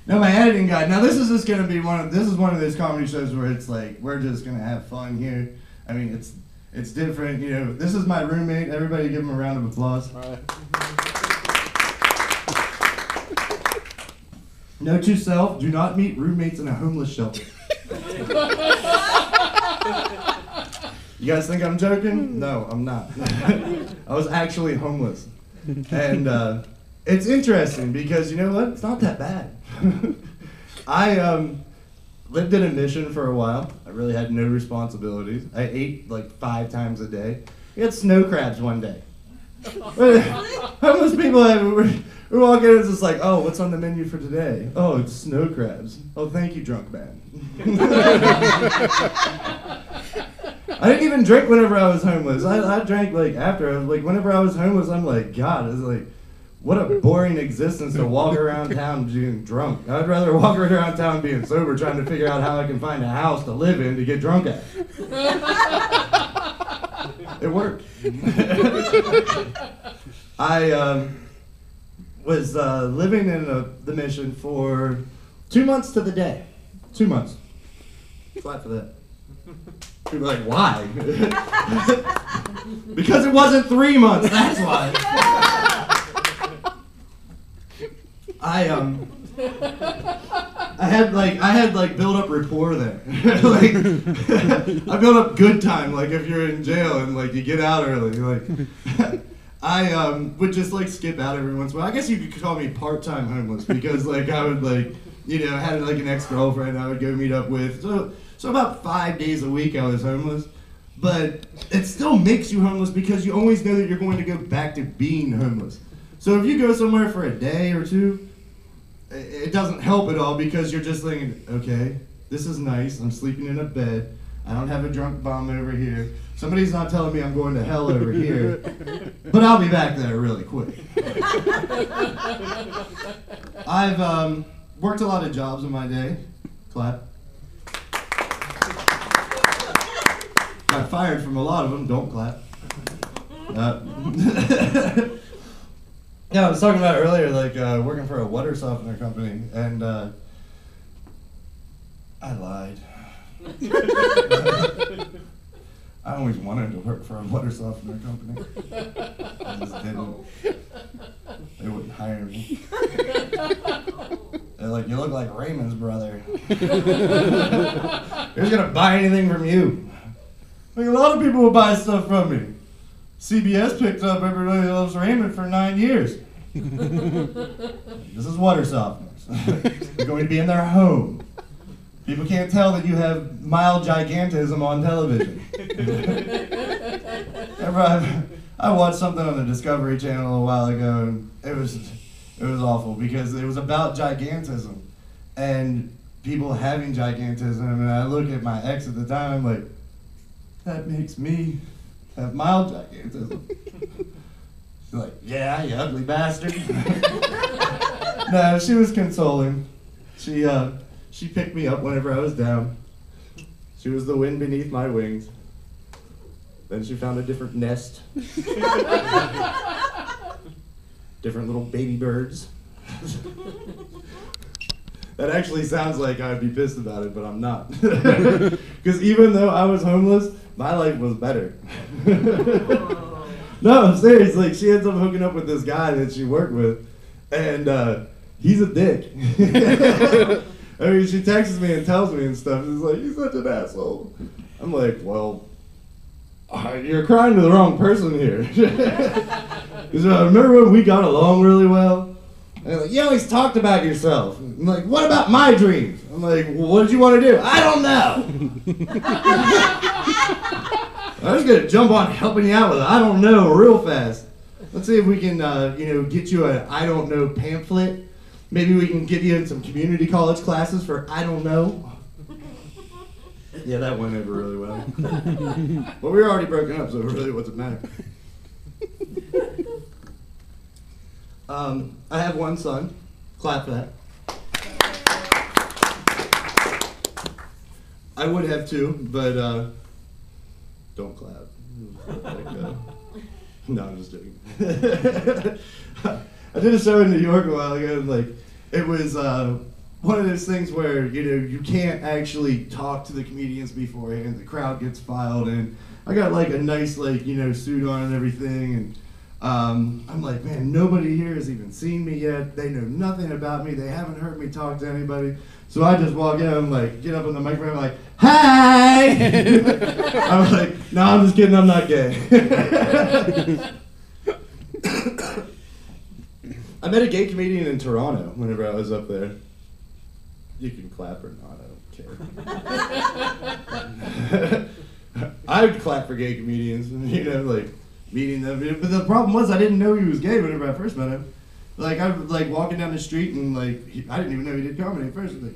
No, my editing guy. Now this is just gonna be one of those comedy shows where it's like we're just gonna have fun here. I mean, it's different. You know, this is my roommate. Everybody, give him a round of applause. All right. Note to self: do not meet roommates in a homeless shelter. You guys think I'm joking? No, I'm not. I was actually homeless, and it's interesting because you know what? It's not that bad. I lived in a mission for a while. I really had no responsibilities. I ate like 5 times a day. We had snow crabs one day. Homeless people, we walk in, it's just like, oh, what's on the menu for today? Oh, it's snow crabs. Oh, thank you, drunk man. I didn't even drink whenever I was homeless. I drank like after. I was like, whenever I was homeless, I'm like, God, it's like, what a boring existence to walk around town being drunk. I'd rather walk around town being sober, trying to figure out how I can find a house to live in to get drunk at. It worked. I was living in the mission for 2 months to the day. 2 months. Clap for that. People are like, why? Because it wasn't 3 months, that's why. I had built up rapport there. Like, I built up good time. Like if you're in jail and like you get out early, like I would just like skip out every once in a while. I guess you could call me part-time homeless because like I would like had like an ex-girlfriend I would go meet up with. So about 5 days a week I was homeless. But it still makes you homeless because you always know that you're going to go back to being homeless. So if you go somewhere for a day or two, it doesn't help at all because you're just thinking, okay, this is nice. I'm sleeping in a bed. I don't have a drunk bum over here. Somebody's not telling me I'm going to hell over here. But I'll be back there really quick. I've worked a lot of jobs in my day. Clap. Got fired from a lot of them. Don't clap. Yeah, I was talking about earlier, like working for a water softener company, and I lied. I always wanted to work for a water softener company. I just didn't. They wouldn't hire me. They're like, you look like Raymond's brother. Who's gonna buy anything from you? Like a lot of people will buy stuff from me. CBS picked up Everybody Loves Raymond for 9 years. This is water softeners. You're going to be in their home. People can't tell that you have mild gigantism on television. I watched something on the Discovery Channel a while ago, and it was awful because it was about gigantism and people having gigantism. And I look at my ex at the time, I'm like, that makes me have mild gigantism. She's like, yeah, you ugly bastard. No, she was consoling. She picked me up whenever I was down. She was the wind beneath my wings. Then she found a different nest. Different little baby birds. That actually sounds like I'd be pissed about it, but I'm not. Because even though I was homeless, my life was better. No, I'm serious. Like, she ends up hooking up with this guy that she worked with, and he's a dick. I mean, she texts me and tells me and stuff. She's like, "He's such an asshole." I'm like, well, you're crying to the wrong person here. Because remember when we got along really well? And they're like, you always talked about yourself. I'm like, what about my dreams? I'm like, well, what did you want to do? I don't know. I was gonna jump on helping you out with it. I don't know real fast. Let's see if we can, get you a I don't know pamphlet. Maybe we can get you in some community college classes for I don't know. Yeah, that went over really well. But we were already broken up, so it really wasn't matter. I have one son. Clap for that. I would have two, but don't clap. No, I'm just joking. I did a show in New York a while ago, and it was one of those things where, you know, you can't actually talk to the comedians beforehand. The crowd gets filed in. I got like a nice, like, you know, suit on and everything, and I'm like, man, nobody here has even seen me yet. They know nothing about me. They haven't heard me talk to anybody. So I just walk in, I'm like, get up on the microphone, I'm like, hi! I'm like, no, I'm just kidding, I'm not gay. I met a gay comedian in Toronto whenever I was up there. You can clap or not, I don't care. I would clap for gay comedians, you know, like, meeting them. But the problem was I didn't know he was gay whenever I first met him. Like, I was like walking down the street and like, I didn't even know he did comedy at first. Like,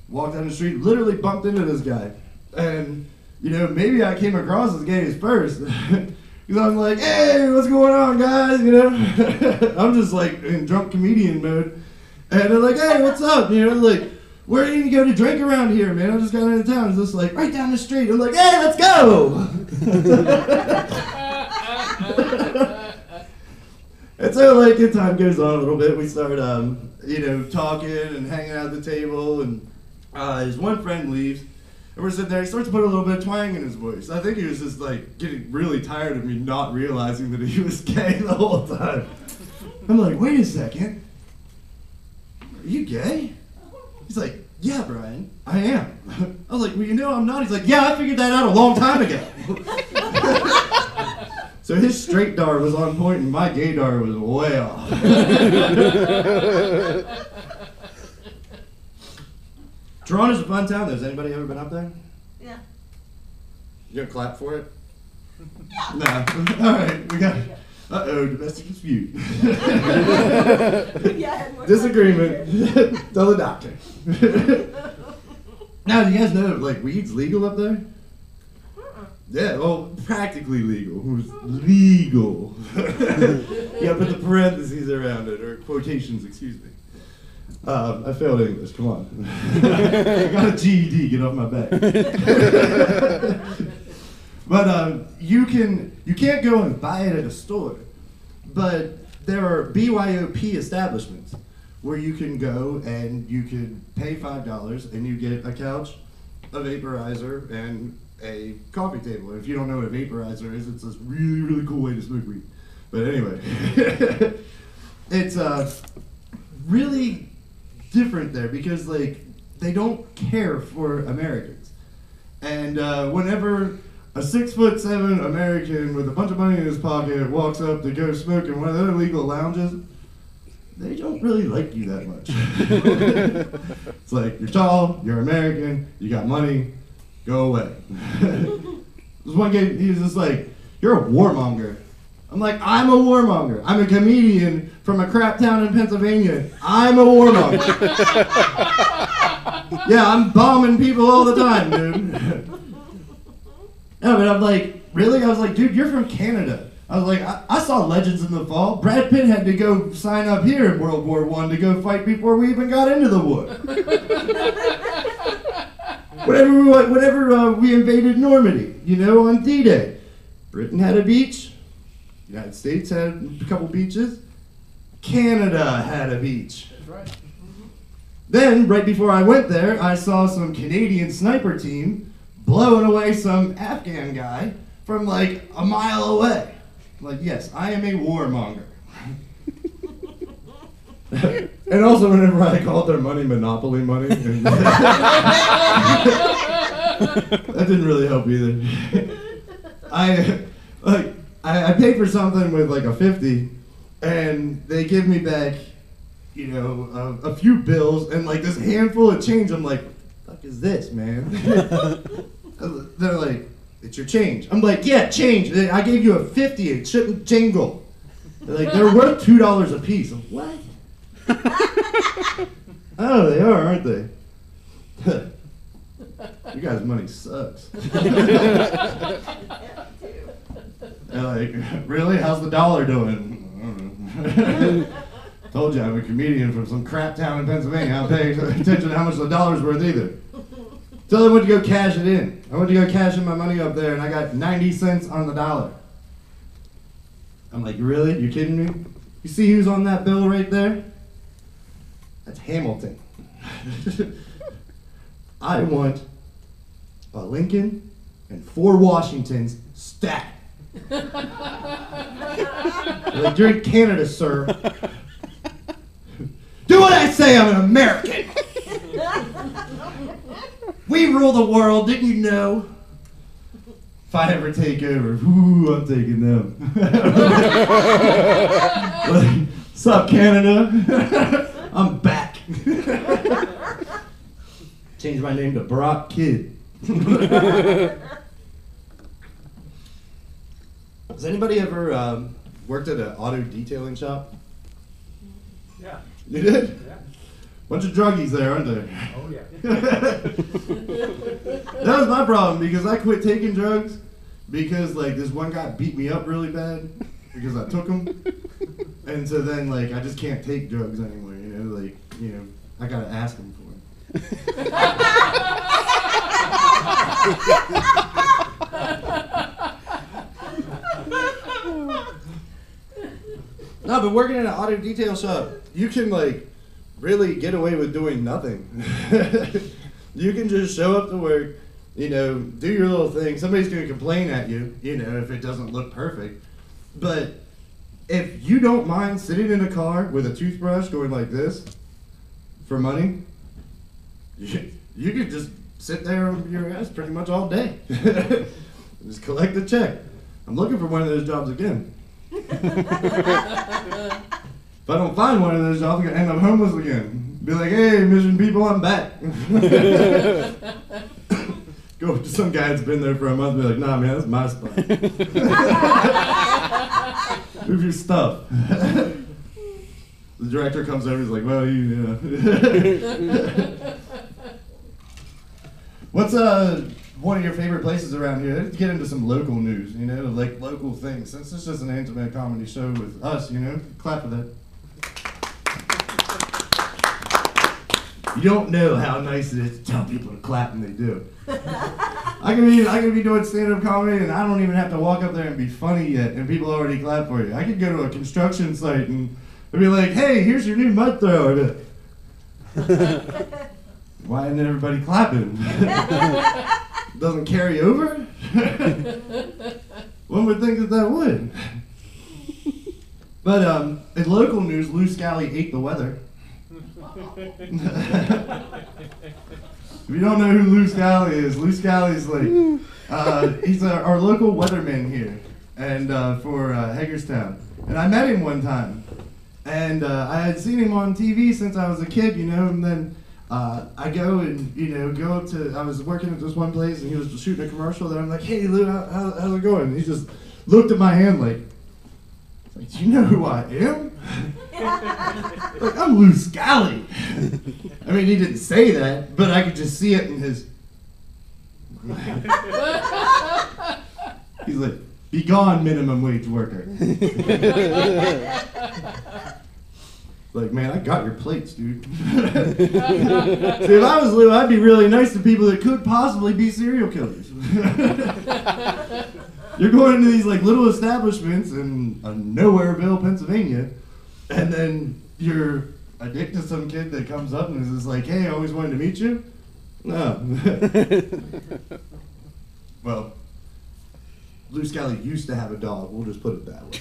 walked down the street, literally bumped into this guy. And, you know, maybe I came across as gay as first. Because I'm like, hey, what's going on, guys? You know? I'm just like in drunk comedian mode. And they're like, hey, what's up? You know, like, where do you go to drink around here, man? I just got into town. It's just like, right down the street. I'm like, hey, let's go! And so, like, as time goes on a little bit, we start, you know, talking and hanging out at the table, and his one friend leaves, and we're sitting there. He starts to put a little bit of twang in his voice. I think he was just, like, getting really tired of me not realizing that he was gay the whole time. I'm like, wait a second. Are you gay? He's like, yeah, Brian, I am. I was like, well, you know I'm not. He's like, yeah, I figured that out a long time ago. So his straight dar was on point and my gay dar was way off. Toronto's a fun town though. Has anybody ever been up there? Yeah. You gonna clap for it? No. Alright, we got uh-oh, domestic dispute. Disagreement. Tell the doctor. Now, do you guys know like weed's legal up there? Yeah, well, practically legal. It was legal. Yeah, put the parentheses around it, or quotations, excuse me. I failed English, come on. I got a GED, get off my back. But you can't go and buy it at a store. But there are BYOP establishments where you can go and you can pay $5 and you get a couch, a vaporizer, and a coffee table. And if you don't know what a vaporizer is, it's this really, really cool way to smoke weed. But anyway, it's really different there because like they don't care for Americans. And whenever a 6'7" American with a bunch of money in his pocket walks up to go smoke in one of their legal lounges, they don't really like you that much. It's like, you're tall, you're American, you got money, go away. There's one guy, he was just like, you're a warmonger. I'm like, I'm a warmonger. I'm a comedian from a crap town in Pennsylvania. I'm a warmonger. Yeah, I'm bombing people all the time, dude. No, but I'm like, really? I was like, dude, you're from Canada. I was like, I saw Legends in the Fall. Brad Pitt had to go sign up here in World War I to go fight before we even got into the war. Whenever we invaded Normandy, you know, on D-Day, Britain had a beach, United States had a couple beaches, Canada had a beach. That's right. Then, right before I went there, I saw some Canadian sniper team blowing away some Afghan guy from like a mile away. Like, yes, I am a warmonger. And also, whenever I called their money Monopoly money, that didn't really help either. I paid for something with like a 50, and they give me back, you know, a few bills and like this handful of change. I'm like, what the fuck is this, man? They're like, it's your change. I'm like, yeah, change. I gave you a 50. It shouldn't jingle. They're like, they're worth $2 a piece. I'm, what? Oh, they are, aren't they? You guys' money sucks. They're like, really? How's the dollar doing? I don't know. Told you I'm a comedian from some crap town in Pennsylvania. I don't pay attention to how much the dollar's worth either. So I went to go cash it in. I went to go cash in my money up there, and I got 90 cents on the dollar. I'm like, really? You kidding me? You see who's on that bill right there? That's Hamilton. I want a Lincoln and 4 Washingtons stacked. Like, you're in Canada, sir. Do what I say, I'm an American. We rule the world, didn't you know? If I ever take over, ooh, I'm taking them. Like, what's up, Canada? I'm back. Change my name to Brock Kid. Has anybody ever worked at an auto detailing shop? Yeah. You did? Yeah. Bunch of druggies there, aren't there? Oh, yeah. That was my problem, because I quit taking drugs because, like, this one guy beat me up really bad because I took them. And so then, like, I just can't take drugs anymore, you know? Like, you know, I gotta ask him for them. No, but working in an auto detail shop, you can, like, really get away with doing nothing. You can just show up to work, you know, do your little thing. Somebody's going to complain at you, you know, if it doesn't look perfect. But if you don't mind sitting in a car with a toothbrush going like this for money, you could just sit there on your ass pretty much all day. Just collect the check. I'm looking for one of those jobs again. If I don't find one of those jobs, I'm gonna end up homeless again. Be like, hey, Mission people, I'm back. Go up to some guy that's been there for a month and be like, nah, man, that's my spot. Move your stuff. The director comes over, he's like, well, you What's one of your favorite places around here? Let's get into some local news, you know, like local things. Since it's just an intimate comedy show with us, you know, clap for that. You don't know how nice it is to tell people to clap when they do. I can be doing stand-up comedy and I don't even have to walk up there and be funny yet, and people already clap for you. I could go to a construction site and they'd be like, hey, here's your new mud thrower. Why isn't everybody clapping? Doesn't carry over? One would think that would. But in local news, Lou Scally ate the weather. If you don't know who Lou Scally is like, he's our local weatherman here, and for Hagerstown. And I met him one time, and I had seen him on TV since I was a kid, you know, and then I go and, you know, I was working at this one place and he was shooting a commercial there. I'm like, hey Lou, how's it going? And he just looked at my hand like, do you know who I am? Like, I'm Lou Scally. I mean, he didn't say that, but I could just see it in his. He's like, be gone, minimum wage worker. Like, man, I got your plates, dude. See, if I was Lou, I'd be really nice to people that could possibly be serial killers. You're going into these, like, little establishments in Nowhereville, Pennsylvania, and then you're addicted to some kid that comes up and is just like, hey, I always wanted to meet you? No. Well, Lou Scally used to have a dog. We'll just put it that way.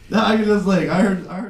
No, I was just like, I heard